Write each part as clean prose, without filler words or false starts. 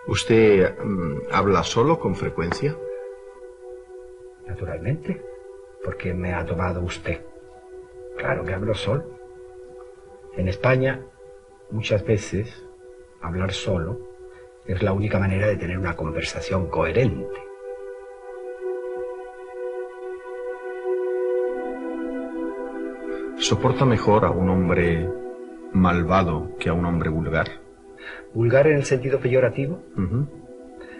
¿Usted habla solo con frecuencia? Naturalmente. ¿Por qué me ha tomado usted? Claro que hablo solo. En España, muchas veces, hablar solo es la única manera de tener una conversación coherente. ¿Soporta mejor a un hombre malvado que a un hombre vulgar? ¿Vulgar en el sentido peyorativo? Uh-huh.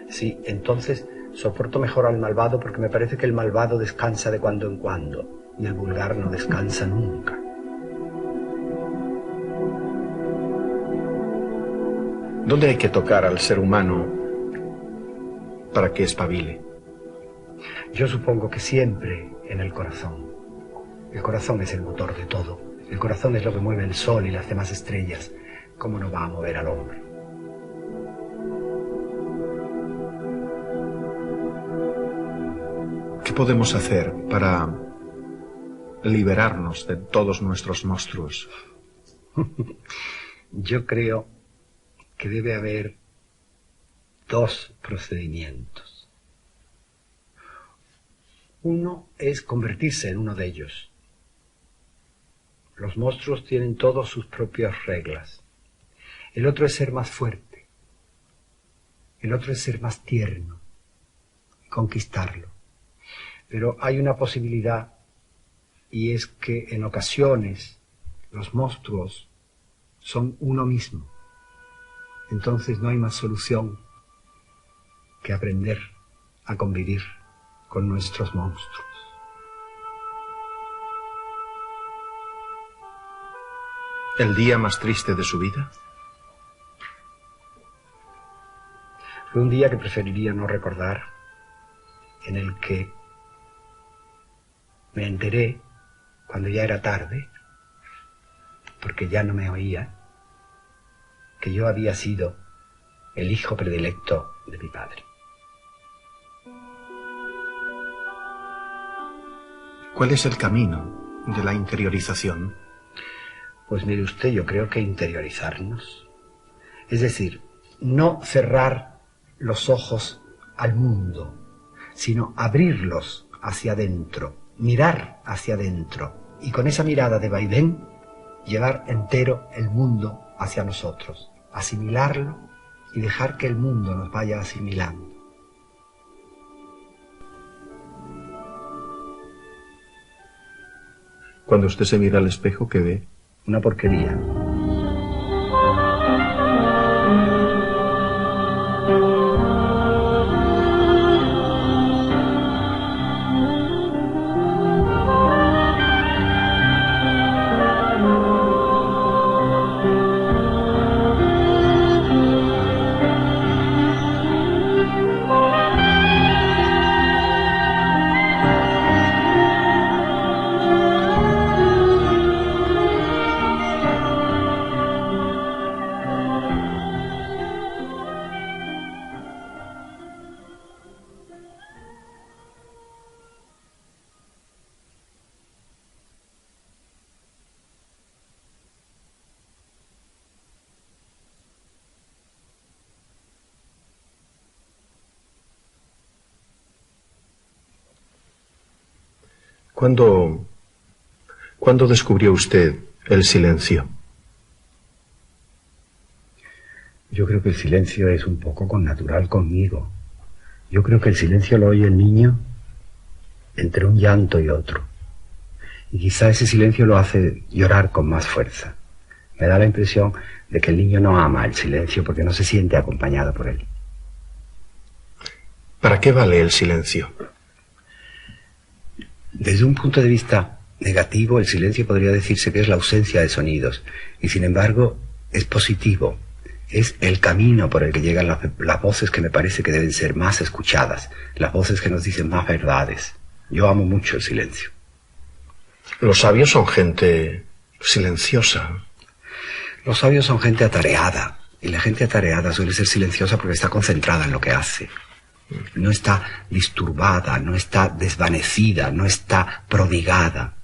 Sí, entonces soporto mejor al malvado porque me parece que el malvado descansa de cuando en cuando y el vulgar no descansa nunca. ¿Dónde hay que tocar al ser humano para que espabile? Yo supongo que siempre en el corazón. El corazón es el motor de todo. El corazón es lo que mueve el sol y las demás estrellas. ¿Cómo no va a mover al hombre? ¿Qué podemos hacer para liberarnos de todos nuestros monstruos? Yo creo que debe haber dos procedimientos. Uno es convertirse en uno de ellos. Los monstruos tienen todos sus propias reglas. El otro es ser más fuerte. El otro es ser más tierno. Conquistarlo. Pero hay una posibilidad, y es que en ocasiones los monstruos son uno mismo. Entonces no hay más solución que aprender a convivir con nuestros monstruos. ¿El día más triste de su vida? Fue un día que preferiría no recordar, en el que me enteré, cuando ya era tarde, porque ya no me oía, que yo había sido el hijo predilecto de mi padre. ¿Cuál es el camino de la interiorización? Pues mire usted, yo creo que interiorizarnos. Es decir, no cerrar los ojos al mundo, sino abrirlos hacia adentro, mirar hacia adentro y con esa mirada de vaivén llevar entero el mundo hacia nosotros, asimilarlo y dejar que el mundo nos vaya asimilando. Cuando usted se mira al espejo, ¿qué ve? Una porquería. ¿Cuándo descubrió usted el silencio? Yo creo que el silencio es un poco connatural conmigo. Yo creo que el silencio lo oye el niño entre un llanto y otro. Y quizá ese silencio lo hace llorar con más fuerza. Me da la impresión de que el niño no ama el silencio porque no se siente acompañado por él. ¿Para qué vale el silencio? Desde un punto de vista negativo, el silencio podría decirse que es la ausencia de sonidos, y sin embargo es positivo. Es el camino por el que llegan las voces que me parece que deben ser más escuchadas, las voces que nos dicen más verdades. Yo amo mucho el silencio. Los sabios son gente silenciosa. Los sabios son gente atareada, y la gente atareada suele ser silenciosa porque está concentrada en lo que hace. No está disturbada, no está desvanecida, no está prodigada.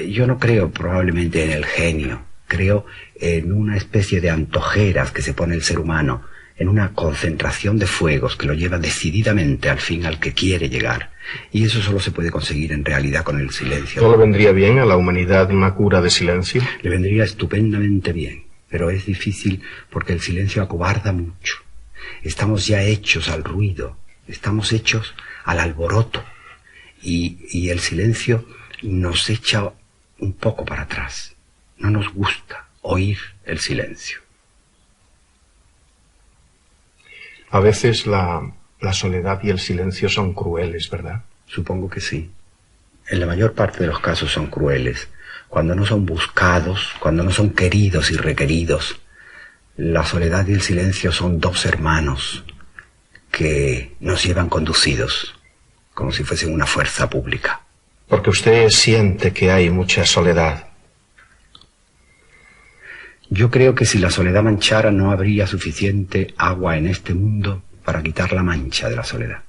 Yo no creo probablemente en el genio, creo en una especie de antojeras que se pone el ser humano en una concentración de fuegos que lo lleva decididamente al fin al que quiere llegar. Y eso solo se puede conseguir en realidad con el silencio. ¿No le vendría bien a la humanidad una cura de silencio? Le vendría estupendamente bien, pero es difícil porque el silencio acobarda mucho. Estamos ya hechos al ruido, estamos hechos al alboroto, y el silencio nos echa un poco para atrás. No nos gusta oír el silencio. A veces la soledad y el silencio son crueles, ¿verdad? Supongo que sí. En la mayor parte de los casos son crueles. Cuando no son buscados, cuando no son queridos y requeridos. La soledad y el silencio son dos hermanos que nos llevan conducidos, como si fuesen una fuerza pública. Porque usted siente que hay mucha soledad. Yo creo que si la soledad manchara no habría suficiente agua en este mundo para quitar la mancha de la soledad.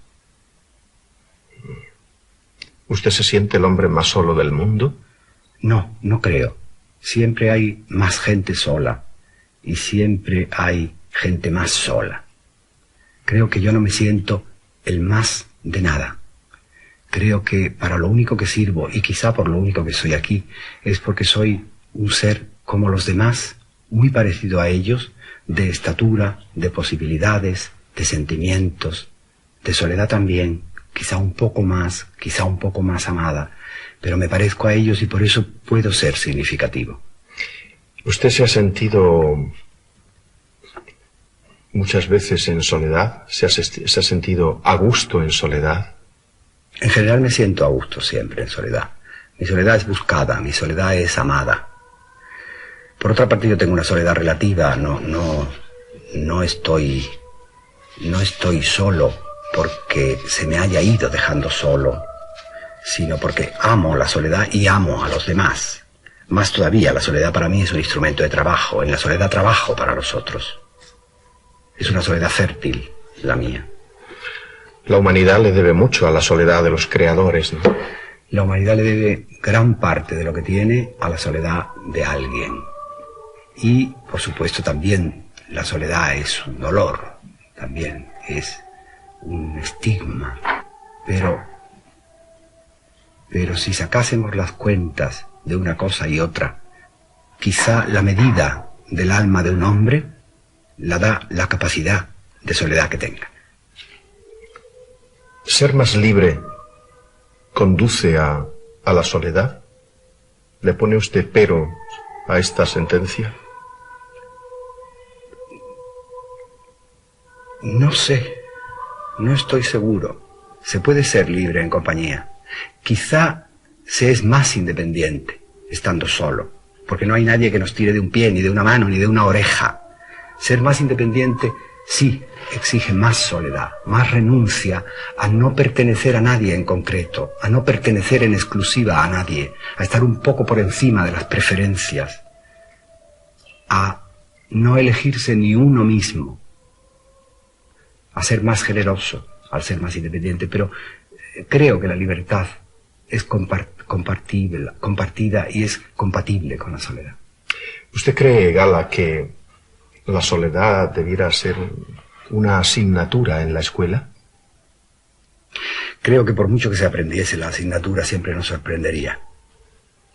¿Usted se siente el hombre más solo del mundo? No, no creo. Siempre hay más gente sola y siempre hay gente más sola. Creo que yo no me siento el más de nada. Creo que para lo único que sirvo, y quizá por lo único que soy aquí, es porque soy un ser como los demás, muy parecido a ellos, de estatura, de posibilidades, de sentimientos, de soledad también, quizá un poco más amada, pero me parezco a ellos y por eso puedo ser significativo. ¿Usted se ha sentido muchas veces en soledad? ¿Se ha sentido a gusto en soledad? En general me siento a gusto siempre en soledad. Mi soledad es buscada, mi soledad es amada. Por otra parte, yo tengo una soledad relativa, no estoy solo porque se me haya ido dejando solo, sino porque amo la soledad y amo a los demás. Más todavía, la soledad para mí es un instrumento de trabajo. En la soledad trabajo para los otros. Es una soledad fértil, la mía. La humanidad le debe mucho a la soledad de los creadores, ¿no? La humanidad le debe gran parte de lo que tiene a la soledad de alguien. Y, por supuesto, también la soledad es un dolor, también es un estigma. Pero si sacásemos las cuentas de una cosa y otra, quizá la medida del alma de un hombre la da la capacidad de soledad que tenga. ¿Ser más libre conduce a la soledad? ¿Le pone usted pero a esta sentencia? No sé, no estoy seguro. Se puede ser libre en compañía. Quizá se es más independiente estando solo, porque no hay nadie que nos tire de un pie, ni de una mano, ni de una oreja. Ser más independiente sí exige más soledad, más renuncia a no pertenecer a nadie en concreto, a no pertenecer en exclusiva a nadie, a estar un poco por encima de las preferencias, a no elegirse ni uno mismo, a ser más generoso al ser más independiente. Pero creo que la libertad es compartida y es compatible con la soledad. ¿Usted cree, Gala, que la soledad debiera ser una asignatura en la escuela? Creo que por mucho que se aprendiese la asignatura siempre nos sorprendería.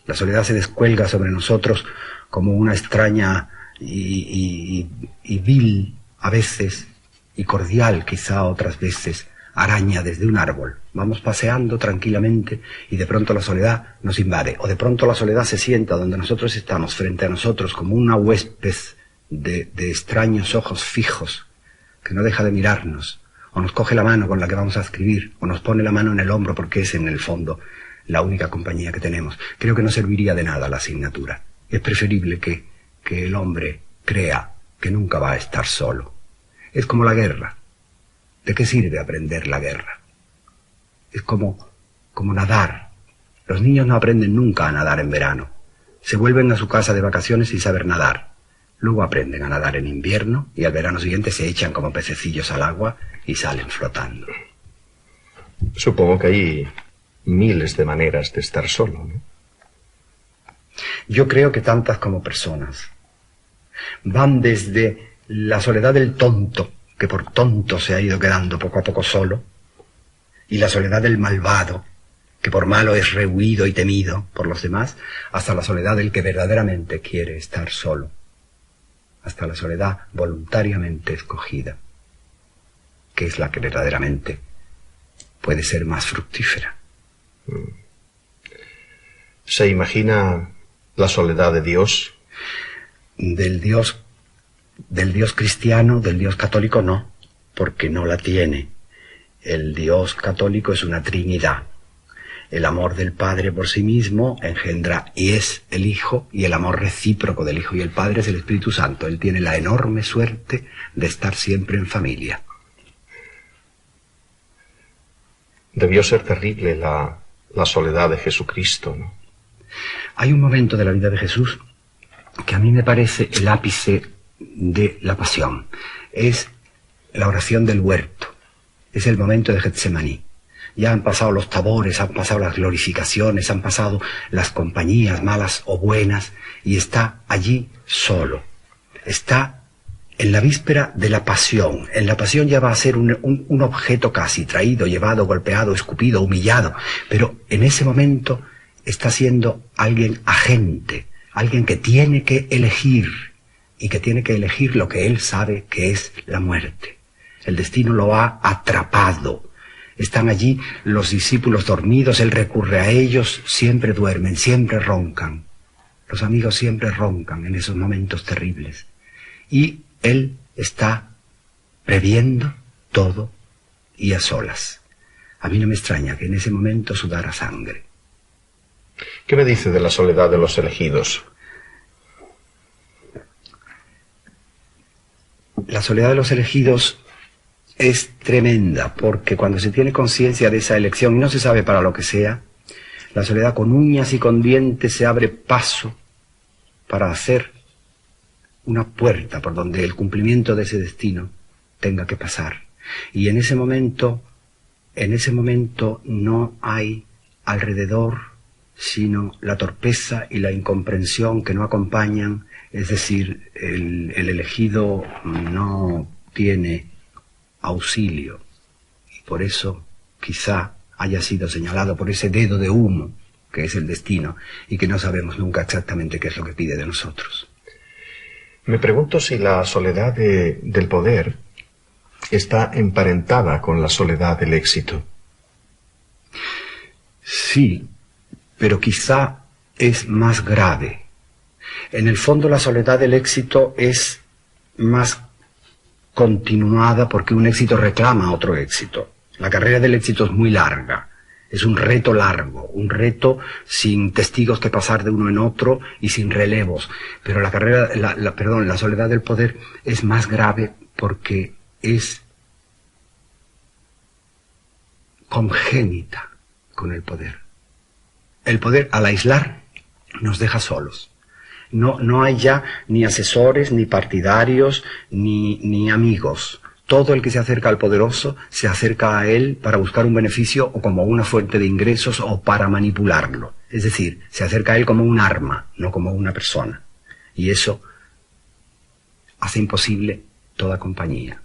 La soledad se descuelga sobre nosotros como una extraña y vil a veces, y cordial quizá otras veces, araña desde un árbol. Vamos paseando tranquilamente y de pronto la soledad nos invade, o de pronto la soledad se sienta donde nosotros estamos, frente a nosotros, como una huésped de extraños ojos fijos que no deja de mirarnos, o nos coge la mano con la que vamos a escribir, o nos pone la mano en el hombro porque es en el fondo la única compañía que tenemos. Creo que no serviría de nada la asignatura. Es preferible que el hombre crea que nunca va a estar solo. Es como la guerra. ¿De qué sirve aprender la guerra? Es como nadar. Los niños no aprenden nunca a nadar en verano. Se vuelven a su casa de vacaciones sin saber nadar. Luego aprenden a nadar en invierno y al verano siguiente se echan como pececillos al agua y salen flotando. Supongo que hay miles de maneras de estar solo, ¿no? Yo creo que tantas como personas. Van desde la soledad del tonto, que por tonto se ha ido quedando poco a poco solo, y la soledad del malvado, que por malo es rehuido y temido por los demás, hasta la soledad del que verdaderamente quiere estar solo, hasta la soledad voluntariamente escogida, que es la que verdaderamente puede ser más fructífera. ¿Se imagina la soledad de Dios? Del Dios cristiano, del Dios católico no, porque no la tiene. El Dios católico es una trinidad. El amor del Padre por sí mismo engendra y es el Hijo, y el amor recíproco del Hijo y el Padre es el Espíritu Santo. Él tiene la enorme suerte de estar siempre en familia. Debió ser terrible la soledad de Jesucristo, ¿no? Hay un momento de la vida de Jesús que a mí me parece el ápice de la pasión. Es la oración del huerto. Es el momento de Getsemaní. Ya han pasado los tabores, han pasado las glorificaciones, han pasado las compañías malas o buenas, y está allí solo. Está en la víspera de la pasión. En la pasión ya va a ser un objeto casi, traído, llevado, golpeado, escupido, humillado. Pero en ese momento está siendo alguien agente, alguien que tiene que elegir, y que tiene que elegir lo que él sabe que es la muerte. El destino lo ha atrapado. Están allí los discípulos dormidos, él recurre a ellos, siempre duermen, siempre roncan. Los amigos siempre roncan en esos momentos terribles. Y él está previendo todo y a solas. A mí no me extraña que en ese momento sudara sangre. ¿Qué me dice de la soledad de los elegidos? La soledad de los elegidos es tremenda, porque cuando se tiene conciencia de esa elección y no se sabe para lo que sea, la soledad con uñas y con dientes se abre paso para hacer una puerta por donde el cumplimiento de ese destino tenga que pasar. Y en ese momento no hay alrededor sino la torpeza y la incomprensión que no acompañan, es decir, el elegido no tiene auxilio, y por eso quizá haya sido señalado por ese dedo de humo que es el destino, y que no sabemos nunca exactamente qué es lo que pide de nosotros. Me pregunto si la soledad del poder está emparentada con la soledad del éxito. Sí, pero quizá es más grave. En el fondo la soledad del éxito es más continuada porque un éxito reclama otro éxito. La carrera del éxito es muy larga, es un reto largo, un reto sin testigos que pasar de uno en otro y sin relevos. Pero la soledad del poder es más grave porque es congénita con el poder. El poder, al aislar, nos deja solos. No hay ya ni asesores, ni partidarios, ni amigos. Todo el que se acerca al poderoso se acerca a él para buscar un beneficio o como una fuente de ingresos o para manipularlo. Es decir, se acerca a él como un arma, no como una persona. Y eso hace imposible toda compañía.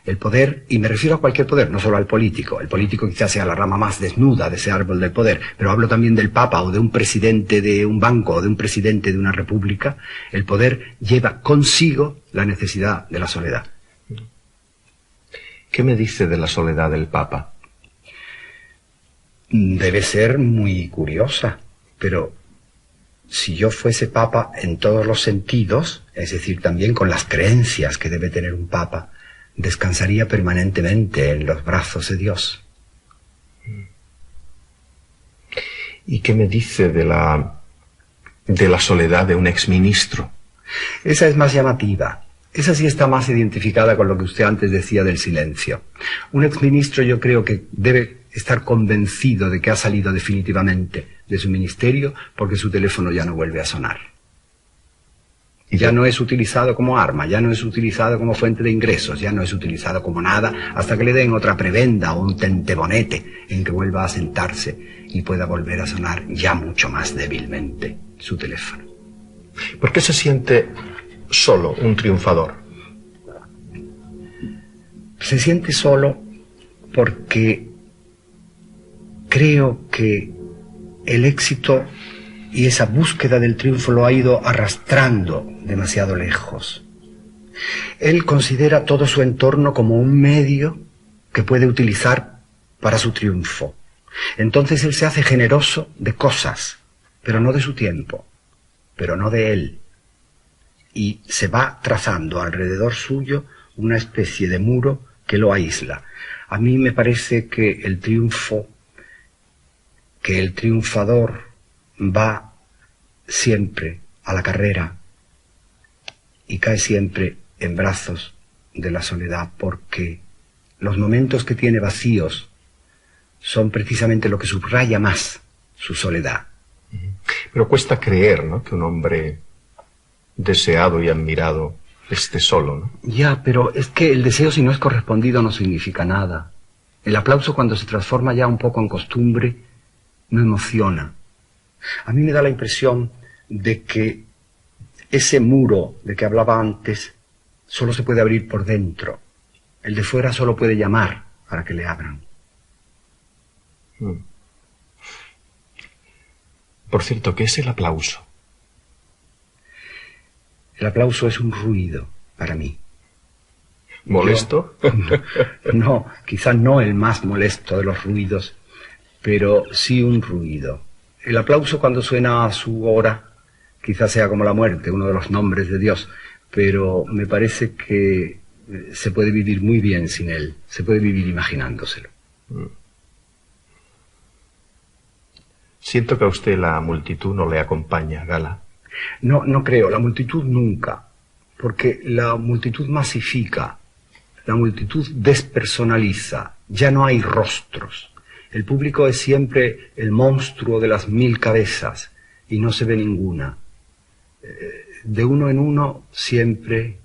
El poder, y me refiero a cualquier poder, no solo al político. El político quizás sea la rama más desnuda de ese árbol del poder, pero hablo también del Papa o de un presidente de un banco o de un presidente de una república. El poder lleva consigo la necesidad de la soledad. ¿Qué me dice de la soledad del Papa? Debe ser muy curiosa, pero si yo fuese Papa en todos los sentidos, es decir, también con las creencias que debe tener un Papa, descansaría permanentemente en los brazos de Dios. ¿Y qué me dice de la soledad de un exministro? Esa es más llamativa. Esa sí está más identificada con lo que usted antes decía del silencio. Un exministro yo creo que debe estar convencido de que ha salido definitivamente de su ministerio porque su teléfono ya no vuelve a sonar. Ya no es utilizado como arma, ya no es utilizado como fuente de ingresos, ya no es utilizado como nada hasta que le den otra prebenda o un tentebonete en que vuelva a sentarse y pueda volver a sonar ya mucho más débilmente su teléfono. ¿Por qué se siente solo un triunfador? Se siente solo porque creo que el éxito y esa búsqueda del triunfo lo ha ido arrastrando demasiado lejos. Él considera todo su entorno como un medio que puede utilizar para su triunfo. Entonces él se hace generoso de cosas, pero no de su tiempo, pero no de él. Y se va trazando alrededor suyo una especie de muro que lo aísla. A mí me parece que el triunfador va siempre a la carrera y cae siempre en brazos de la soledad, porque los momentos que tiene vacíos son precisamente lo que subraya más su soledad. Pero cuesta creer, ¿no?, que un hombre deseado y admirado esté solo, ¿no? Ya, pero es que el deseo, si no es correspondido, no significa nada. El aplauso, cuando se transforma ya un poco en costumbre, no emociona. A mí me da la impresión de que ese muro de que hablaba antes solo se puede abrir por dentro. El de fuera solo puede llamar para que le abran. Por cierto, ¿qué es el aplauso? El aplauso es un ruido para mí. ¿Molesto? No, quizás no el más molesto de los ruidos, pero sí un ruido. El aplauso, cuando suena a su hora, quizás sea como la muerte, uno de los nombres de Dios, pero me parece que se puede vivir muy bien sin él, se puede vivir imaginándoselo. Siento que a usted la multitud no le acompaña, Gala. No creo, la multitud nunca, porque la multitud masifica, la multitud despersonaliza, ya no hay rostros. El público es siempre el monstruo de las 1000 cabezas y no se ve ninguna. De uno en uno siempre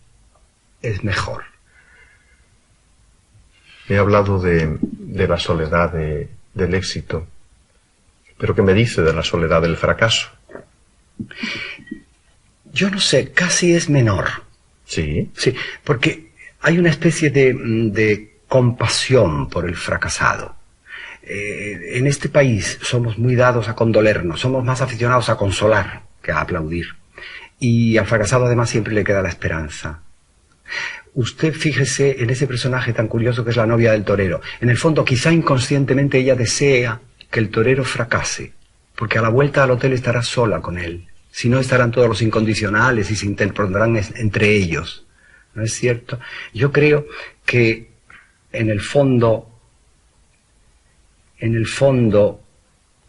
es mejor. He hablado de la soledad del éxito, pero ¿qué me dice de la soledad del fracaso? Yo no sé, casi es menor. ¿Sí? Sí, porque hay una especie de compasión por el fracasado. En este país somos muy dados a condolernos, somos más aficionados a consolar que a aplaudir. Y al fracasado además siempre le queda la esperanza. Usted fíjese en ese personaje tan curioso que es la novia del torero. En el fondo, quizá inconscientemente ella desea que el torero fracase, porque a la vuelta al hotel estará sola con él. Si no, estarán todos los incondicionales y se interpondrán entre ellos. ¿No es cierto? Yo creo que en el fondo,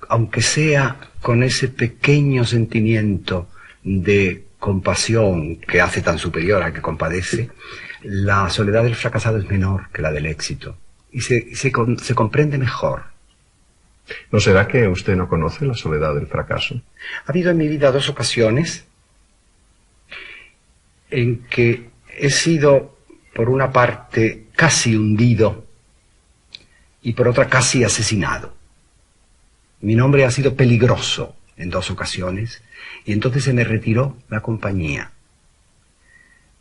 aunque sea con ese pequeño sentimiento de compasión que hace tan superior al que compadece, la soledad del fracasado es menor que la del éxito y se comprende mejor. ¿No será que usted no conoce la soledad del fracaso? Ha habido en mi vida 2 ocasiones en que he sido, por una parte, casi hundido y por otra casi asesinado. Mi nombre ha sido peligroso en 2 ocasiones y entonces se me retiró la compañía.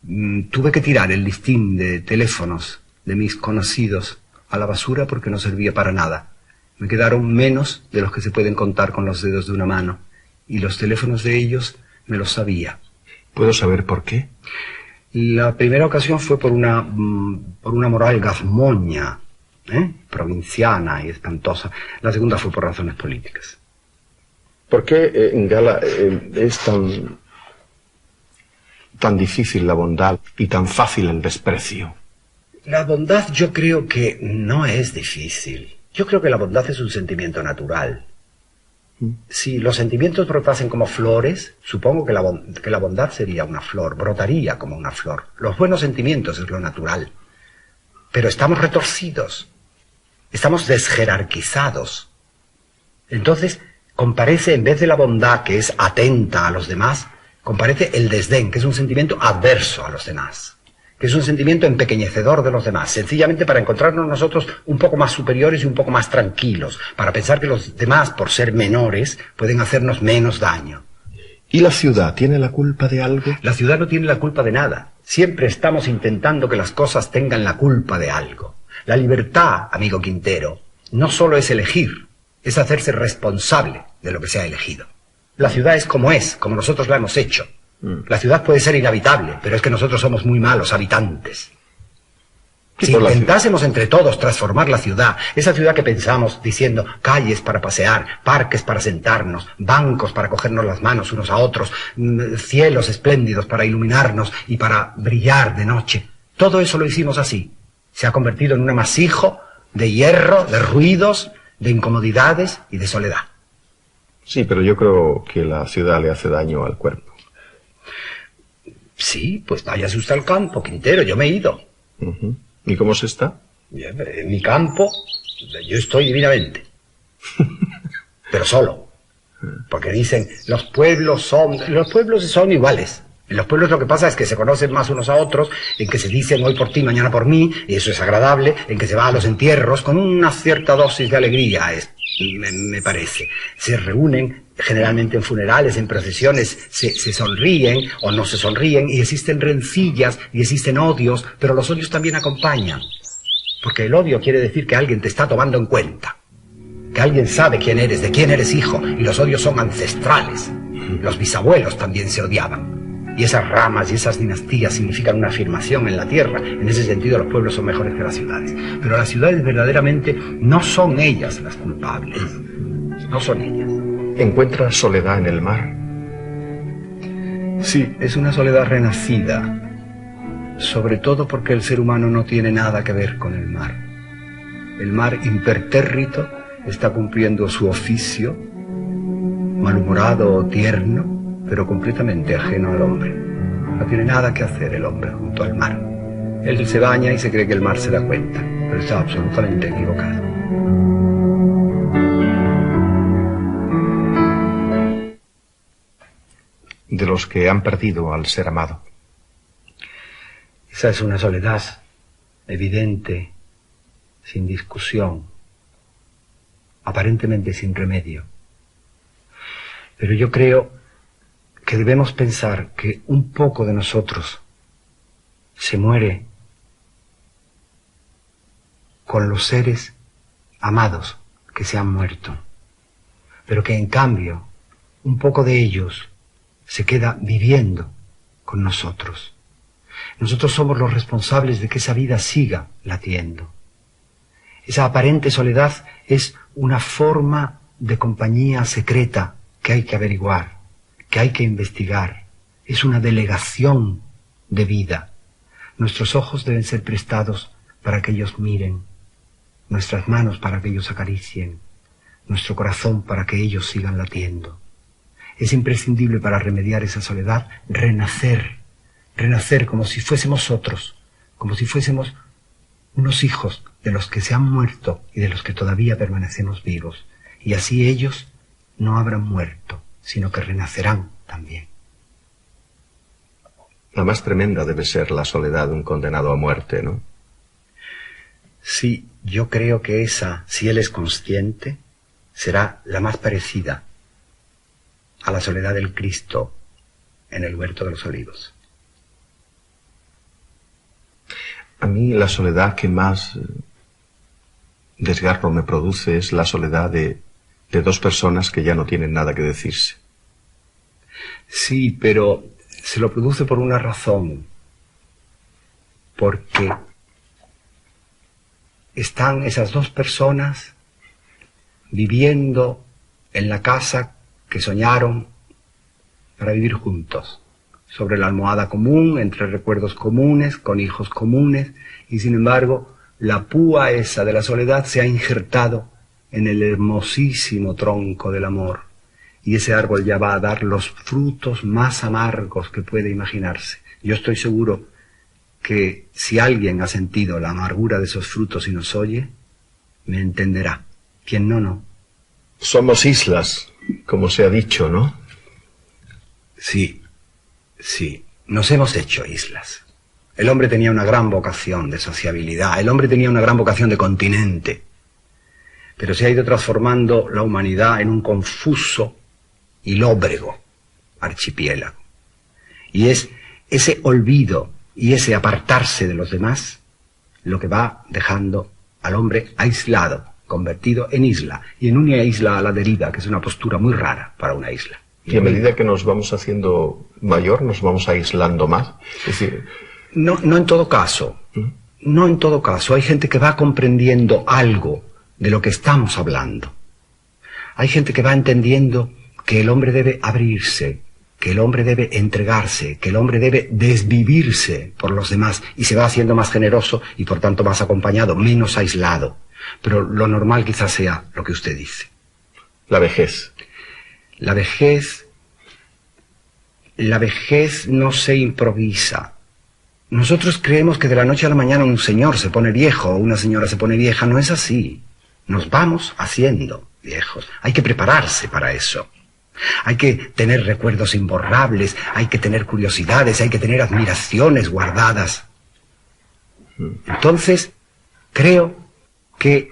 Tuve que tirar el listín de teléfonos de mis conocidos a la basura porque no servía para nada. Me quedaron menos de los que se pueden contar con los dedos de una mano y los teléfonos de ellos me los sabía. ¿Puedo saber por qué? La primera ocasión fue por una moral gazmoña, provinciana y espantosa. La segunda fue por razones políticas. ¿Por qué, Gala, es tan difícil la bondad y tan fácil el desprecio? La bondad yo creo que no es difícil. Yo creo que la bondad es un sentimiento natural. Si los sentimientos brotasen como flores, supongo que la bondad sería una flor, brotaría como una flor. Los buenos sentimientos es lo natural. Pero estamos retorcidos, estamos desjerarquizados. Entonces, comparece, en vez de la bondad, que es atenta a los demás, comparece el desdén, que es un sentimiento adverso a los demás, que es un sentimiento empequeñecedor de los demás, sencillamente para encontrarnos nosotros un poco más superiores y un poco más tranquilos, para pensar que los demás, por ser menores, pueden hacernos menos daño. ¿Y la ciudad tiene la culpa de algo? La ciudad no tiene la culpa de nada. Siempre estamos intentando que las cosas tengan la culpa de algo. La libertad, amigo Quintero, no solo es elegir, es hacerse responsable de lo que se ha elegido. La ciudad es, como nosotros la hemos hecho. La ciudad puede ser inhabitable, pero es que nosotros somos muy malos habitantes. Si intentásemos entre todos transformar la ciudad, esa ciudad que pensamos diciendo calles para pasear, parques para sentarnos, bancos para cogernos las manos unos a otros, cielos espléndidos para iluminarnos y para brillar de noche, todo eso lo hicimos así. Se ha convertido en un amasijo de hierro, de ruidos, de incomodidades y de soledad. Sí, pero yo creo que la ciudad le hace daño al cuerpo. Sí, pues váyase usted al campo, Quintero, yo me he ido. ¿Y cómo se está? Bien, en mi campo yo estoy divinamente. Pero solo. Porque dicen, los pueblos son iguales. En los pueblos lo que pasa es que se conocen más unos a otros, en que se dicen hoy por ti, mañana por mí, y eso es agradable, en que se va a los entierros con una cierta dosis de alegría, me parece. Se reúnen generalmente en funerales, en procesiones, se sonríen o no se sonríen, y existen rencillas y existen odios, pero los odios también acompañan. Porque el odio quiere decir que alguien te está tomando en cuenta, que alguien sabe quién eres, de quién eres hijo, y los odios son ancestrales. Los bisabuelos también se odiaban. Y esas ramas y esas dinastías significan una afirmación en la tierra. En ese sentido los pueblos son mejores que las ciudades. Pero las ciudades verdaderamente no son ellas las culpables. No son ellas. ¿Encuentra soledad en el mar? Sí, es una soledad renacida. Sobre todo porque el ser humano no tiene nada que ver con el mar. El mar impertérrito está cumpliendo su oficio, malhumorado o tierno, pero completamente ajeno al hombre. No tiene nada que hacer el hombre junto al mar. Él se baña y se cree que el mar se da cuenta, pero está absolutamente equivocado. De los que han perdido al ser amado. Esa es una soledad evidente, sin discusión, aparentemente sin remedio. Pero yo creo que debemos pensar que un poco de nosotros se muere con los seres amados que se han muerto, pero que en cambio un poco de ellos se queda viviendo con nosotros. Nosotros somos los responsables de que esa vida siga latiendo. Esa aparente soledad es una forma de compañía secreta que hay que averiguar, que hay que investigar. Es una delegación de vida. Nuestros ojos deben ser prestados para que ellos miren, nuestras manos para que ellos acaricien, nuestro corazón para que ellos sigan latiendo. Es imprescindible para remediar esa soledad renacer como si fuésemos otros, como si fuésemos unos hijos de los que se han muerto y de los que todavía permanecemos vivos. Y así ellos no habrán muerto, sino que renacerán también. La más tremenda debe ser la soledad de un condenado a muerte, ¿no? Sí, yo creo que esa, si él es consciente, será la más parecida a la soledad del Cristo en el huerto de los olivos. A mí la soledad que más desgarro me produce es la soledad de dos personas que ya no tienen nada que decirse. Sí, pero se lo produce por una razón. Porque están esas dos personas viviendo en la casa que soñaron para vivir juntos, sobre la almohada común, entre recuerdos comunes, con hijos comunes, y sin embargo la púa esa de la soledad se ha injertado en el hermosísimo tronco del amor, y ese árbol ya va a dar los frutos más amargos que puede imaginarse. Yo estoy seguro que si alguien ha sentido la amargura de esos frutos y nos oye, me entenderá. Quien no, no. Somos islas, como se ha dicho, ¿no? Sí, sí, nos hemos hecho islas. El hombre tenía una gran vocación de sociabilidad, el hombre tenía una gran vocación de continente, pero se ha ido transformando la humanidad en un confuso y lóbrego archipiélago. Y es ese olvido Y ese apartarse de los demás, lo que va dejando al hombre aislado, convertido en isla, y en una isla a la deriva, que es una postura muy rara para una isla. Y a medida que nos vamos haciendo mayor, nos vamos aislando más. Es decir... No en todo caso. No en todo caso. Hay gente que va comprendiendo algo de lo que estamos hablando. Hay gente que va entendiendo que el hombre debe abrirse, que el hombre debe entregarse, que el hombre debe desvivirse por los demás y se va haciendo más generoso y por tanto más acompañado, menos aislado. Pero lo normal quizás sea lo que usted dice. La vejez. La vejez no se improvisa. Nosotros creemos que de la noche a la mañana un señor se pone viejo o una señora se pone vieja. No es así. Nos vamos haciendo viejos. Hay que prepararse para eso. Hay que tener recuerdos imborrables, hay que tener curiosidades, hay que tener admiraciones guardadas. Entonces, creo que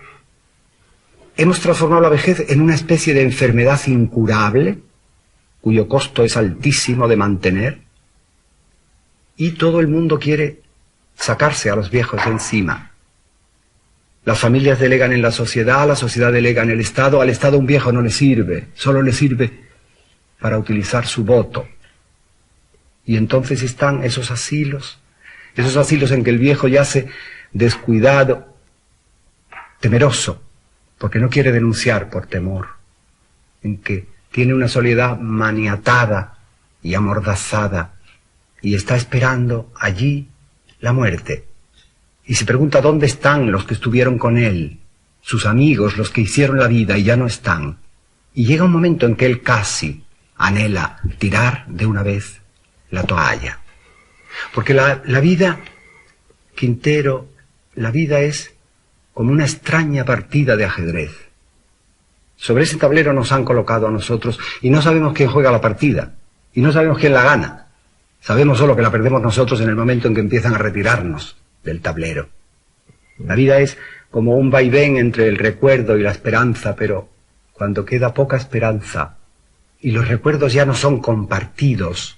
hemos transformado la vejez en una especie de enfermedad incurable, cuyo costo es altísimo de mantener, y todo el mundo quiere sacarse a los viejos de encima. Las familias delegan en la sociedad delega en el Estado, al Estado un viejo no le sirve, solo le sirve para utilizar su voto. Y entonces están esos asilos en que el viejo yace descuidado, temeroso, porque no quiere denunciar por temor, en que tiene una soledad maniatada y amordazada, y está esperando allí la muerte. Y se pregunta dónde están los que estuvieron con él, sus amigos, los que hicieron la vida y ya no están. Y llega un momento en que él casi anhela tirar de una vez la toalla. Porque la vida, Quintero, la vida es como una extraña partida de ajedrez. Sobre ese tablero nos han colocado a nosotros y no sabemos quién juega la partida y no sabemos quién la gana. Sabemos solo que la perdemos nosotros en el momento en que empiezan a retirarnos del tablero. La vida es como un vaivén entre el recuerdo y la esperanza, pero cuando queda poca esperanza y los recuerdos ya no son compartidos,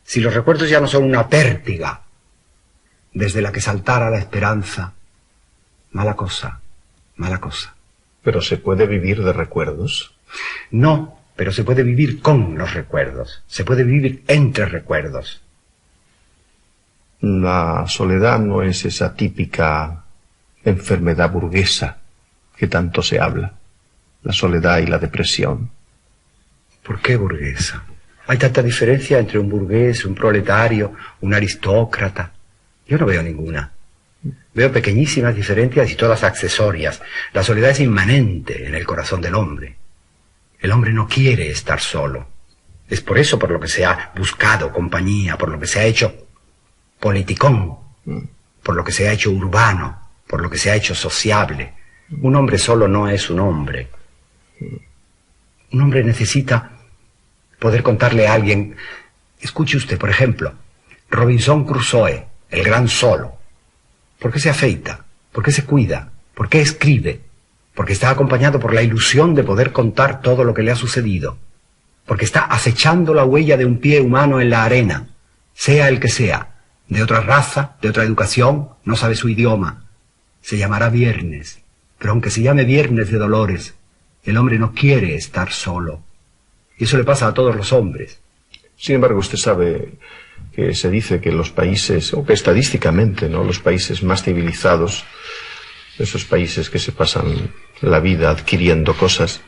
si los recuerdos ya no son una pértiga desde la que saltara la esperanza, mala cosa, mala cosa. ¿Pero se puede vivir de recuerdos? No, pero se puede vivir con los recuerdos, se puede vivir entre recuerdos. La soledad no es esa típica enfermedad burguesa que tanto se habla, la soledad y la depresión. ¿Por qué burguesa? Hay tanta diferencia entre un burgués, un proletario, un aristócrata. Yo no veo ninguna. Veo pequeñísimas diferencias y todas accesorias. La soledad es inmanente en el corazón del hombre. El hombre no quiere estar solo. Es por eso por lo que se ha buscado compañía, por lo que se ha hecho politicón, por lo que se ha hecho urbano, por lo que se ha hecho sociable. Un hombre solo no es un hombre. Un hombre necesita poder contarle a alguien. Escuche usted, por ejemplo, Robinson Crusoe, el gran solo. ¿Por qué se afeita? ¿Por qué se cuida? ¿Por qué escribe? Porque está acompañado por la ilusión de poder contar todo lo que le ha sucedido. Porque está acechando la huella de un pie humano en la arena, sea el que sea, de otra raza, de otra educación, no sabe su idioma. Se llamará viernes, pero aunque se llame viernes de dolores, el hombre no quiere estar solo. Y eso le pasa a todos los hombres. Sin embargo, usted sabe que se dice que los países, o que estadísticamente, ¿no?, los países más civilizados, esos países que se pasan la vida adquiriendo cosas,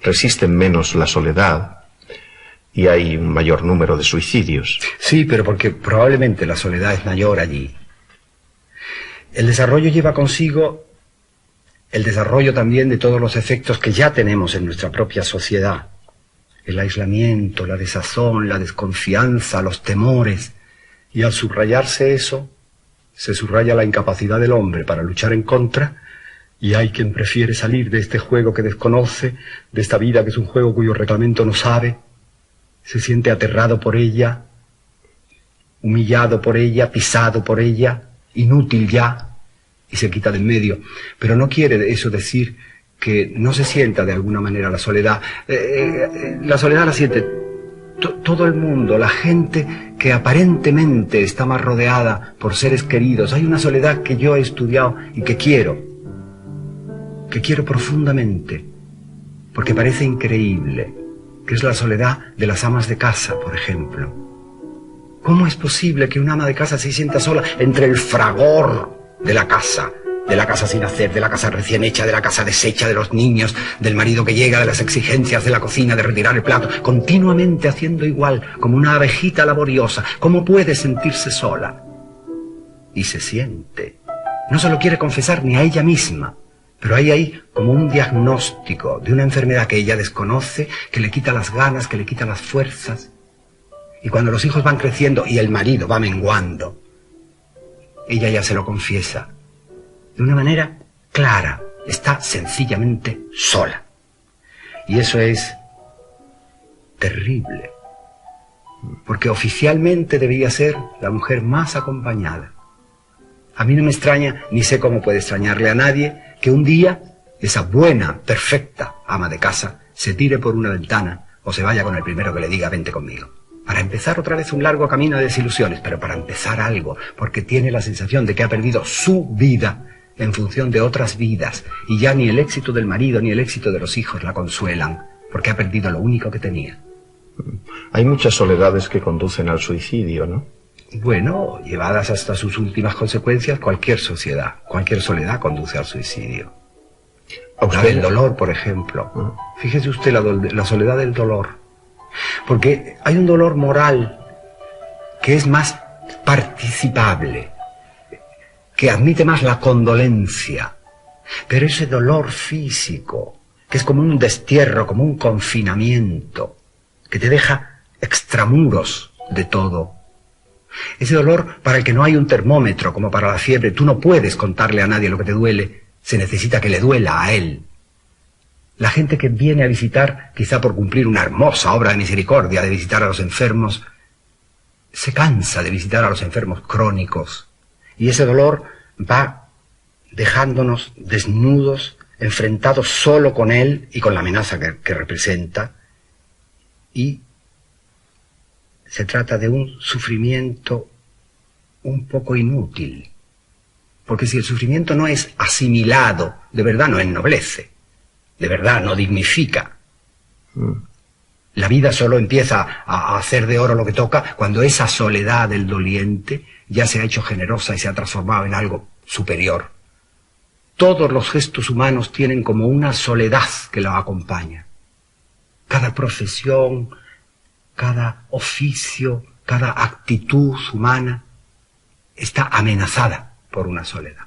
resisten menos la soledad y hay un mayor número de suicidios. Sí, pero porque probablemente la soledad es mayor allí. El desarrollo lleva consigo el desarrollo también de todos los efectos que ya tenemos en nuestra propia sociedad. El aislamiento, la desazón, la desconfianza, los temores. Y al subrayarse eso, se subraya la incapacidad del hombre para luchar en contra, y hay quien prefiere salir de este juego que desconoce, de esta vida que es un juego cuyo reglamento no sabe, se siente aterrado por ella, humillado por ella, pisado por ella, inútil ya, y se quita del medio. Pero no quiere eso decir que no se sienta de alguna manera la soledad la siente todo el mundo, la gente que aparentemente está más rodeada por seres queridos, hay una soledad que yo he estudiado y que quiero profundamente, porque parece increíble, que es la soledad de las amas de casa, por ejemplo. ¿Cómo es posible que una ama de casa se sienta sola entre el fragor de la casa sin hacer, de la casa recién hecha, de la casa deshecha, de los niños, del marido que llega, de las exigencias de la cocina, de retirar el plato, continuamente haciendo igual, como una abejita laboriosa? ¿Cómo puede sentirse sola? Y se siente. No se lo quiere confesar ni a ella misma, pero hay ahí como un diagnóstico de una enfermedad que ella desconoce, que le quita las ganas, que le quita las fuerzas. Y cuando los hijos van creciendo y el marido va menguando, ella ya se lo confiesa. De una manera clara, está sencillamente sola. Y eso es terrible, porque oficialmente debía ser la mujer más acompañada. A mí no me extraña, ni sé cómo puede extrañarle a nadie, que un día esa buena, perfecta ama de casa se tire por una ventana o se vaya con el primero que le diga vente conmigo. Para empezar otra vez un largo camino de desilusiones, pero para empezar algo, porque tiene la sensación de que ha perdido su vida en función de otras vidas, y ya ni el éxito del marido ni el éxito de los hijos la consuelan, porque ha perdido lo único que tenía. Hay muchas soledades que conducen al suicidio, ¿no? Bueno, llevadas hasta sus últimas consecuencias, cualquier soledad conduce al suicidio. La del dolor, por ejemplo. Fíjese usted la soledad del dolor. Porque hay un dolor moral que es más participable, que admite más la condolencia. Pero ese dolor físico, que es como un destierro, como un confinamiento, que te deja extramuros de todo. Ese dolor para el que no hay un termómetro, como para la fiebre. Tú no puedes contarle a nadie lo que te duele, se necesita que le duela a él. La gente que viene a visitar, quizá por cumplir una hermosa obra de misericordia, de visitar a los enfermos, se cansa de visitar a los enfermos crónicos. Y ese dolor va dejándonos desnudos, enfrentados solo con él y con la amenaza que representa. Y se trata de un sufrimiento un poco inútil. Porque si el sufrimiento no es asimilado, de verdad no ennoblece. De verdad no dignifica. La vida solo empieza a hacer de oro lo que toca cuando esa soledad del doliente ya se ha hecho generosa y se ha transformado en algo superior. Todos los gestos humanos tienen como una soledad que los acompaña. Cada profesión, cada oficio, cada actitud humana está amenazada por una soledad.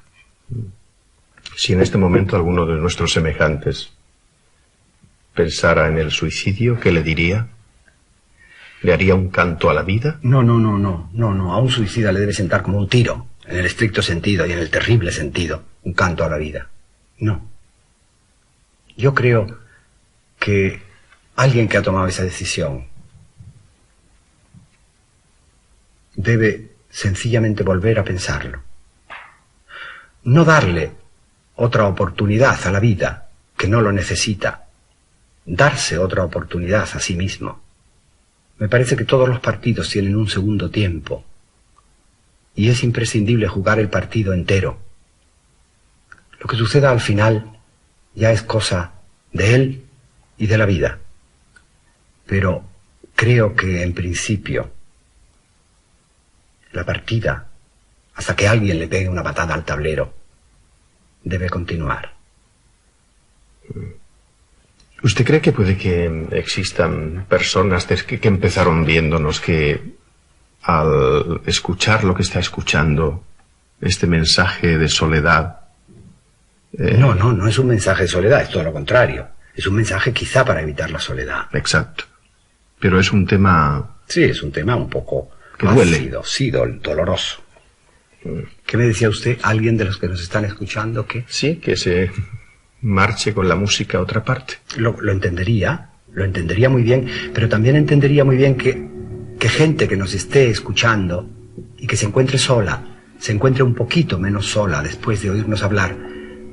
Si en este momento alguno de nuestros semejantes pensara en el suicidio, ¿qué le diría? ¿Le haría un canto a la vida? No. A un suicida le debe sentar como un tiro, en el estricto sentido y en el terrible sentido, un canto a la vida. No. Yo creo que alguien que ha tomado esa decisión debe sencillamente volver a pensarlo. No darle otra oportunidad a la vida que no lo necesita. Darse otra oportunidad a sí mismo. Me parece que todos los partidos tienen un segundo tiempo y es imprescindible jugar el partido entero. Lo que suceda al final ya es cosa de él y de la vida. Pero creo que en principio la partida, hasta que alguien le pegue una patada al tablero, debe continuar. ¿Usted cree que puede que existan personas que empezaron viéndonos que al escuchar lo que está escuchando, este mensaje de soledad... No es un mensaje de soledad, es todo lo contrario. Es un mensaje quizá para evitar la soledad. Exacto. Pero es un tema... Sí, es un tema un poco... que duele. Sí, doloroso. ¿Qué me decía usted? ¿Alguien de los que nos están escuchando que...? Sí, que se marche con la música a otra parte. Lo entendería muy bien, pero también entendería muy bien que gente que nos esté escuchando y que se encuentre sola, se encuentre un poquito menos sola después de oírnos hablar,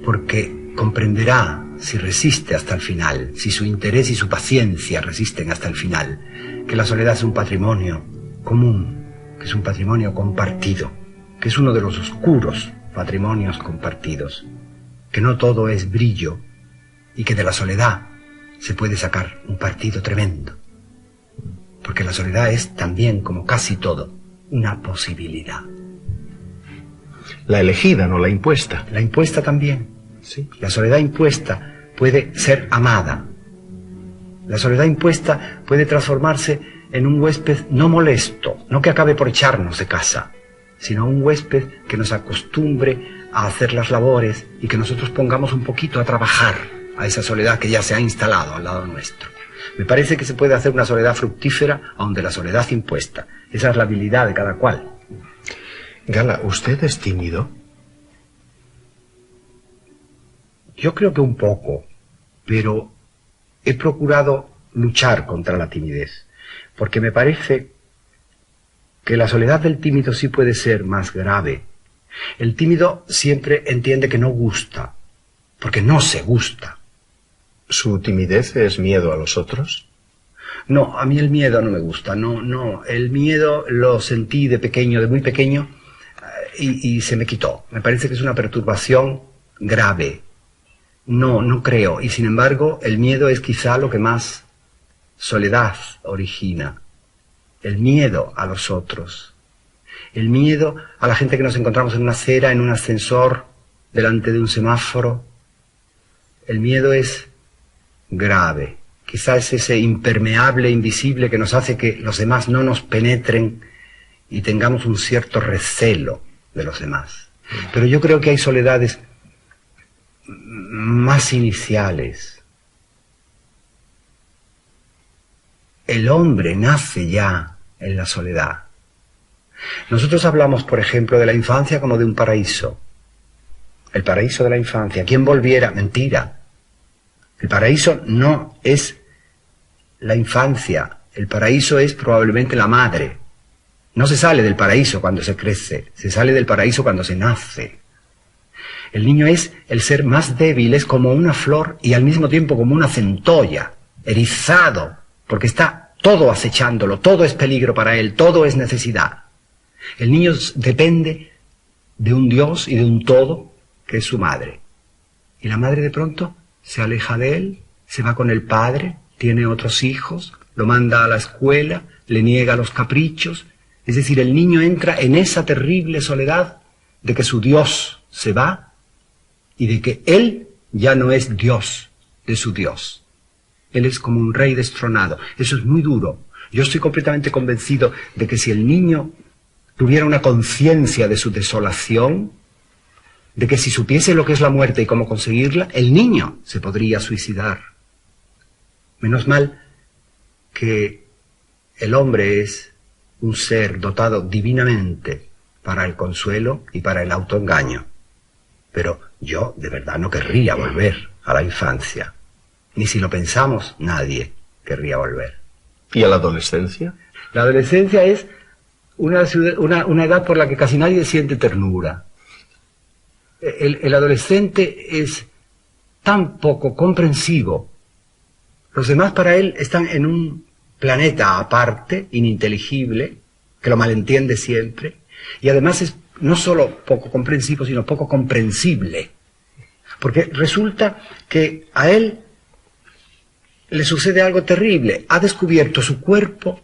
porque comprenderá si resiste hasta el final, si su interés y su paciencia resisten hasta el final, que la soledad es un patrimonio común que es un patrimonio compartido, que es uno de los oscuros patrimonios compartidos, que no todo es brillo y que de la soledad se puede sacar un partido tremendo, porque la soledad es también, como casi todo, una posibilidad. La elegida, no la impuesta. La impuesta también. Sí. La soledad impuesta puede ser amada. La soledad impuesta puede transformarse en un huésped no molesto, no que acabe por echarnos de casa, sino un huésped que nos acostumbre a hacer las labores y que nosotros pongamos un poquito a trabajar a esa soledad que ya se ha instalado al lado nuestro. Me parece que se puede hacer una soledad fructífera aun de la soledad impuesta. Esa es la habilidad de cada cual. Gala, ¿usted es tímido? Yo creo que un poco, pero he procurado luchar contra la timidez, porque me parece que la soledad del tímido sí puede ser más grave. El tímido siempre entiende que no gusta, porque no se gusta. ¿Su timidez es miedo a los otros? No, a mí el miedo no me gusta, no. El miedo lo sentí de pequeño, de muy pequeño, y se me quitó. Me parece que es una perturbación grave. No creo. Y sin embargo, el miedo es quizá lo que más soledad origina. El miedo a los otros. El miedo a la gente que nos encontramos en una acera, en un ascensor, delante de un semáforo. El miedo es grave. Quizá es ese impermeable, invisible que nos hace que los demás no nos penetren y tengamos un cierto recelo de los demás. Pero yo creo que hay soledades más iniciales. El hombre nace ya en la soledad. Nosotros hablamos, por ejemplo, de la infancia como de un paraíso. El paraíso de la infancia. ¿Quién volviera? Mentira. El paraíso no es la infancia. El paraíso es probablemente la madre. No se sale del paraíso cuando se crece, se sale del paraíso cuando se nace. El niño es el ser más débil, es como una flor y al mismo tiempo como una centolla, erizado, porque está todo acechándolo, todo es peligro para él, todo es necesidad. El niño depende de un Dios y de un todo que es su madre. Y la madre de pronto se aleja de él, se va con el padre, tiene otros hijos, lo manda a la escuela, le niega los caprichos. Es decir, el niño entra en esa terrible soledad de que su Dios se va y de que él ya no es Dios de su Dios. Él es como un rey destronado. Eso es muy duro. Yo estoy completamente convencido de que si el niño tuviera una conciencia de su desolación, de que si supiese lo que es la muerte y cómo conseguirla, el niño se podría suicidar. Menos mal que el hombre es un ser dotado divinamente para el consuelo y para el autoengaño. Pero yo de verdad no querría volver a la infancia. Ni si lo pensamos, nadie querría volver. ¿Y a la adolescencia? La adolescencia es una edad por la que casi nadie siente ternura. El adolescente es tan poco comprensivo. Los demás para él están en un planeta aparte, ininteligible, que lo malentiende siempre, y además es no solo poco comprensivo, sino poco comprensible. Porque resulta que a él le sucede algo terrible. Ha descubierto su cuerpo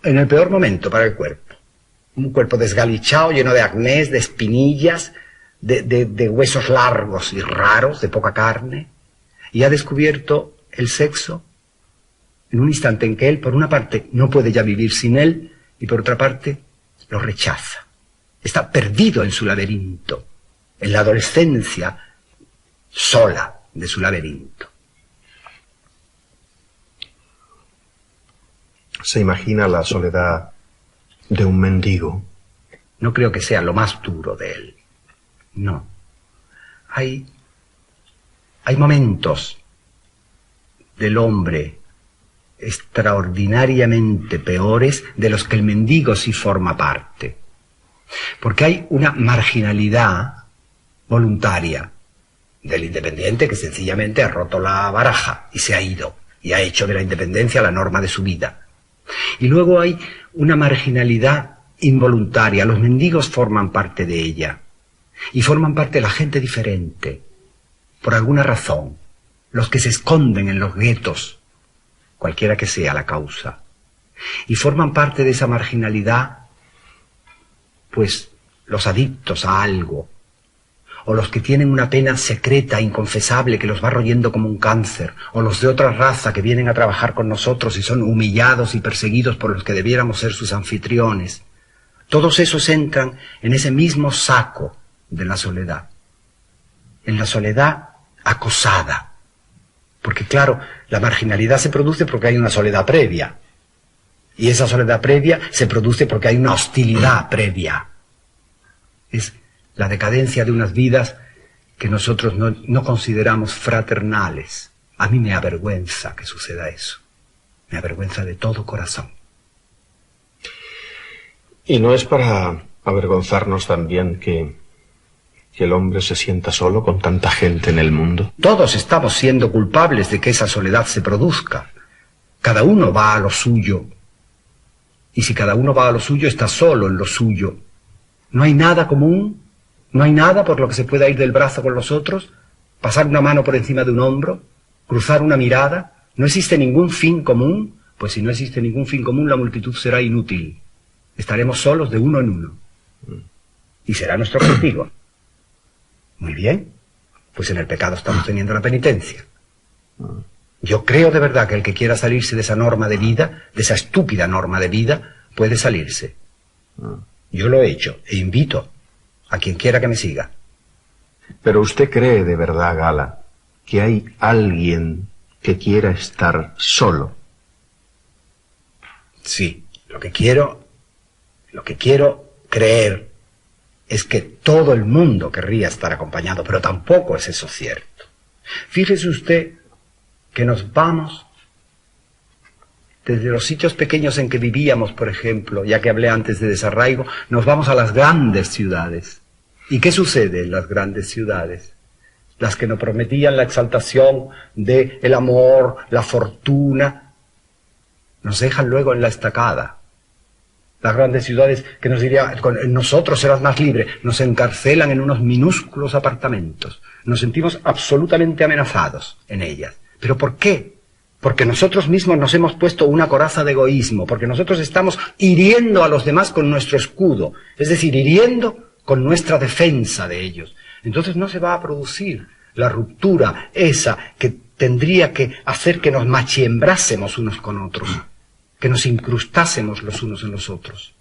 en el peor momento para el cuerpo. Un cuerpo desgalichado, lleno de acnés, de espinillas, de huesos largos y raros, de poca carne. Y ha descubierto el sexo en un instante en que él, por una parte, no puede ya vivir sin él, y por otra parte, lo rechaza. Está perdido en su laberinto, en la adolescencia sola de su laberinto. ¿Se imagina la soledad de un mendigo? No creo que sea lo más duro de él. No. Hay momentos del hombre extraordinariamente peores de los que el mendigo sí forma parte. Porque hay una marginalidad voluntaria del independiente que sencillamente ha roto la baraja y se ha ido y ha hecho de la independencia la norma de su vida. Y luego hay una marginalidad involuntaria. Los mendigos forman parte de ella. Y forman parte de la gente diferente, por alguna razón. Los que se esconden en los guetos, cualquiera que sea la causa. Y forman parte de esa marginalidad, pues, los adictos a algo, o los que tienen una pena secreta, inconfesable, que los va royendo como un cáncer, o los de otra raza que vienen a trabajar con nosotros y son humillados y perseguidos por los que debiéramos ser sus anfitriones. Todos esos entran en ese mismo saco de la soledad, en la soledad acosada, porque claro, la marginalidad se produce porque hay una soledad previa, y esa soledad previa se produce porque hay una hostilidad previa. Es la decadencia de unas vidas que nosotros no consideramos fraternales. A mí me avergüenza que suceda eso. Me avergüenza de todo corazón. ¿Y no es para avergonzarnos también que el hombre se sienta solo con tanta gente en el mundo? Todos estamos siendo culpables de que esa soledad se produzca. Cada uno va a lo suyo. Y si cada uno va a lo suyo, está solo en lo suyo. No hay nada común. No hay nada por lo que se pueda ir del brazo con los otros, pasar una mano por encima de un hombro, cruzar una mirada. No existe ningún fin común, pues si no existe ningún fin común, la multitud será inútil. Estaremos solos de uno en uno. Y será nuestro castigo. Muy bien, pues en el pecado estamos teniendo la penitencia. Yo creo de verdad que el que quiera salirse de esa norma de vida, de esa estúpida norma de vida, puede salirse. Yo lo he hecho e invito a quien quiera que me siga. Pero usted cree de verdad, Gala, que hay alguien que quiera estar solo. Sí, lo que quiero creer es que todo el mundo querría estar acompañado, pero tampoco es eso cierto. Fíjese usted que nos vamos desde los sitios pequeños en que vivíamos, por ejemplo, ya que hablé antes de desarraigo, nos vamos a las grandes ciudades. ¿Y qué sucede en las grandes ciudades? Las que nos prometían la exaltación del amor, la fortuna, nos dejan luego en la estacada. Las grandes ciudades que nos dirían, nosotros serás más libre, nos encarcelan en unos minúsculos apartamentos. Nos sentimos absolutamente amenazados en ellas. ¿Pero por qué? Porque nosotros mismos nos hemos puesto una coraza de egoísmo, porque nosotros estamos hiriendo a los demás con nuestro escudo, es decir, hiriendo con nuestra defensa de ellos. Entonces no se va a producir la ruptura esa que tendría que hacer que nos machiembrásemos unos con otros, que nos incrustásemos los unos en los otros.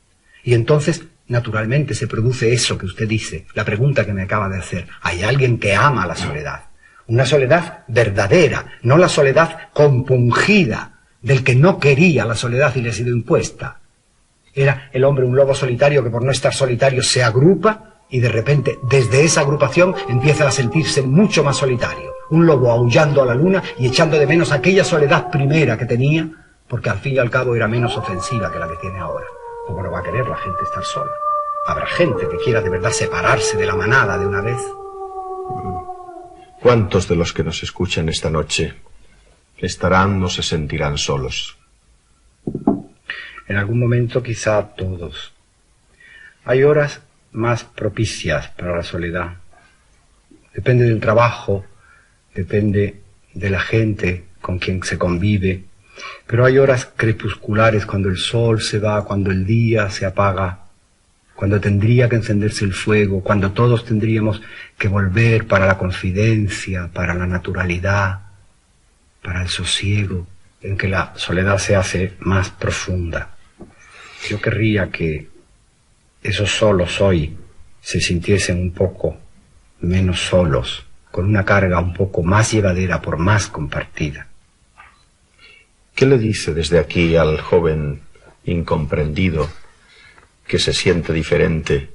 Y entonces, naturalmente, se produce eso que usted dice, la pregunta que me acaba de hacer. Hay alguien que ama la soledad. Una soledad verdadera, no la soledad compungida del que no quería la soledad y le ha sido impuesta. Era el hombre un lobo solitario que por no estar solitario se agrupa y de repente desde esa agrupación empieza a sentirse mucho más solitario. Un lobo aullando a la luna y echando de menos aquella soledad primera que tenía, porque al fin y al cabo era menos ofensiva que la que tiene ahora. ¿Cómo no va a querer la gente estar sola? Habrá gente que quiera de verdad separarse de la manada de una vez. ¿Cuántos de los que nos escuchan esta noche estarán o se sentirán solos? En algún momento quizá todos. Hay horas más propicias para la soledad. Depende del trabajo, depende de la gente con quien se convive, pero hay horas crepusculares cuando el sol se va, cuando el día se apaga, cuando tendría que encenderse el fuego, cuando todos tendríamos que volver para la confidencia, para la naturalidad, para el sosiego, en que la soledad se hace más profunda. Yo querría que esos solos hoy se sintiesen un poco menos solos, con una carga un poco más llevadera por más compartida. ¿Qué le dice desde aquí al joven incomprendido que se siente diferente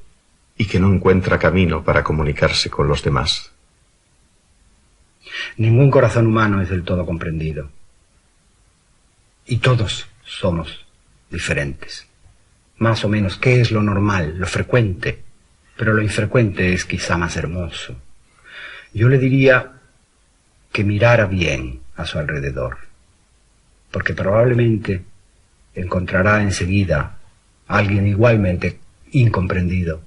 y que no encuentra camino para comunicarse con los demás? Ningún corazón humano es del todo comprendido. Y todos somos diferentes. Más o menos, ¿qué es lo normal, lo frecuente? Pero lo infrecuente es quizá más hermoso. Yo le diría que mirara bien a su alrededor, porque probablemente encontrará enseguida alguien igualmente incomprendido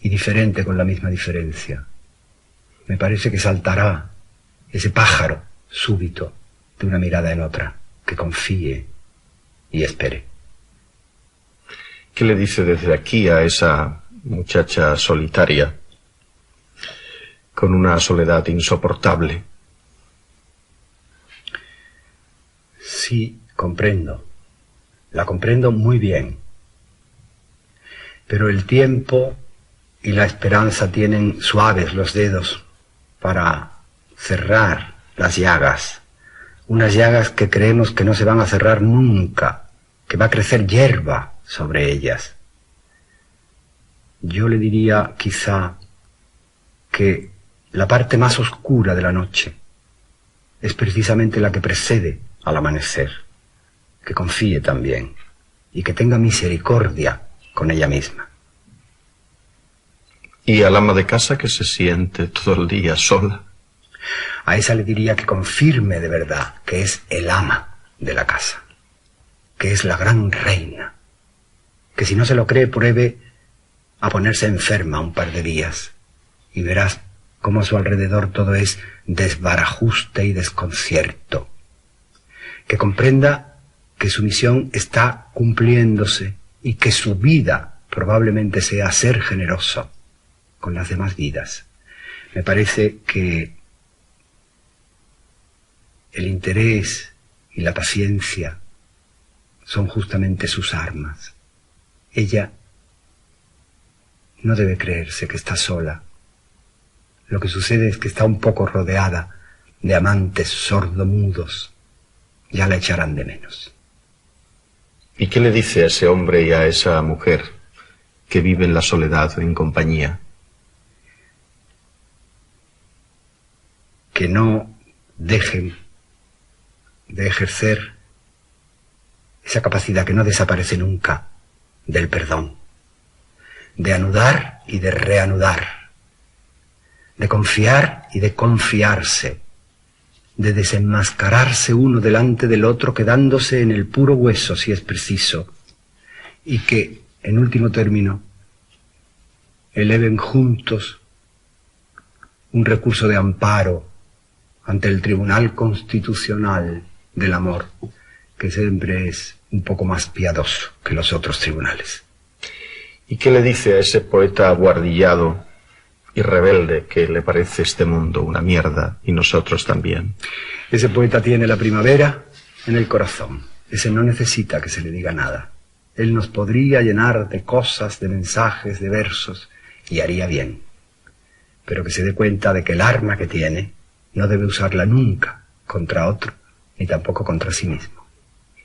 y diferente con la misma diferencia. Me parece que saltará ese pájaro súbito de una mirada en otra, que confíe y espere. ¿Qué le dice desde aquí a esa muchacha solitaria, con una soledad insoportable? Sí, comprendo. La comprendo muy bien. Pero el tiempo y la esperanza tienen suaves los dedos para cerrar las llagas. Unas llagas que creemos que no se van a cerrar nunca, que va a crecer hierba sobre ellas. Yo le diría quizá que la parte más oscura de la noche es precisamente la que precede al amanecer, que confíe también y que tenga misericordia con ella misma. ¿Y al ama de casa que se siente todo el día sola? A esa le diría que confirme de verdad que es el ama de la casa, que es la gran reina, que si no se lo cree pruebe a ponerse enferma un par de días y verás cómo a su alrededor todo es desbarajuste y desconcierto. Que comprenda que su misión está cumpliéndose y que su vida probablemente sea ser generoso con las demás vidas. Me parece que el interés y la paciencia son justamente sus armas. Ella no debe creerse que está sola. Lo que sucede es que está un poco rodeada de amantes sordomudos. Ya la echarán de menos. ¿Y qué le dice a ese hombre y a esa mujer que vive en la soledad en compañía? Que no dejen de ejercer esa capacidad que no desaparece nunca del perdón, de anudar y de reanudar, de confiar y de confiarse, de desenmascararse uno delante del otro quedándose en el puro hueso si es preciso, y que, en último término, eleven juntos un recurso de amparo ante el Tribunal Constitucional del Amor, que siempre es un poco más piadoso que los otros tribunales. ¿Y qué le dice a ese poeta aguardillado y rebelde que le parece este mundo una mierda y nosotros también? Ese poeta tiene la primavera en el corazón. Ese no necesita que se le diga nada. Él nos podría llenar de cosas, de mensajes, de versos, y haría bien. Pero que se dé cuenta de que el arma que tiene no debe usarla nunca contra otro, ni tampoco contra sí mismo.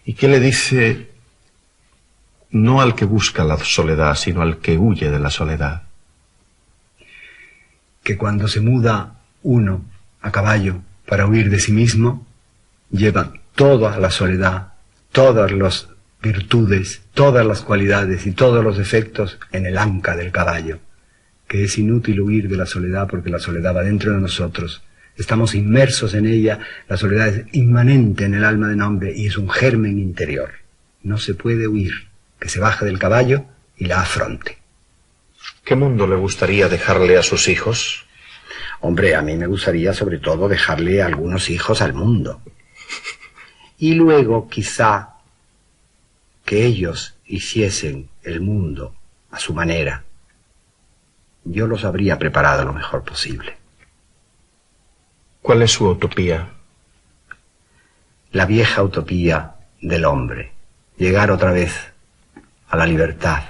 ¿Y qué le dice no al que busca la soledad, sino al que huye de la soledad? Que cuando se muda uno a caballo para huir de sí mismo, lleva toda la soledad, todas las virtudes, todas las cualidades y todos los defectos en el anca del caballo, que es inútil huir de la soledad porque la soledad va dentro de nosotros. Estamos inmersos en ella, la soledad es inmanente en el alma de un hombre y es un germen interior. No se puede huir, que se baje del caballo y la afronte. ¿Qué mundo le gustaría dejarle a sus hijos? Hombre, a mí me gustaría sobre todo dejarle algunos hijos al mundo. Y luego, quizá, que ellos hiciesen el mundo a su manera. Yo los habría preparado lo mejor posible. ¿Cuál es su utopía? La vieja utopía del hombre. Llegar otra vez a la libertad.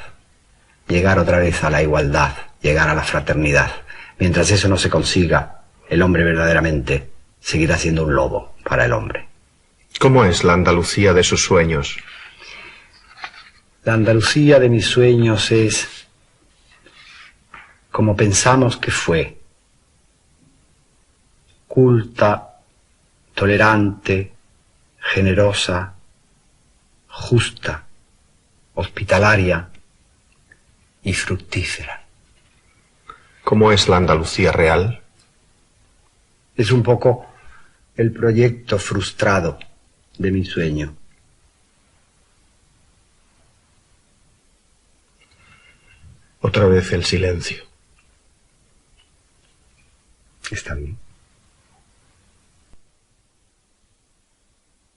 Llegar otra vez a la igualdad. Llegar a la fraternidad. Mientras eso no se consiga, el hombre verdaderamente seguirá siendo un lobo para el hombre. ¿Cómo es la Andalucía de sus sueños? La Andalucía de mis sueños es como pensamos que fue. Culta, tolerante, generosa, justa, hospitalaria y fructífera. ¿Cómo es la Andalucía real? Es un poco el proyecto frustrado de mi sueño. Otra vez el silencio. Está bien.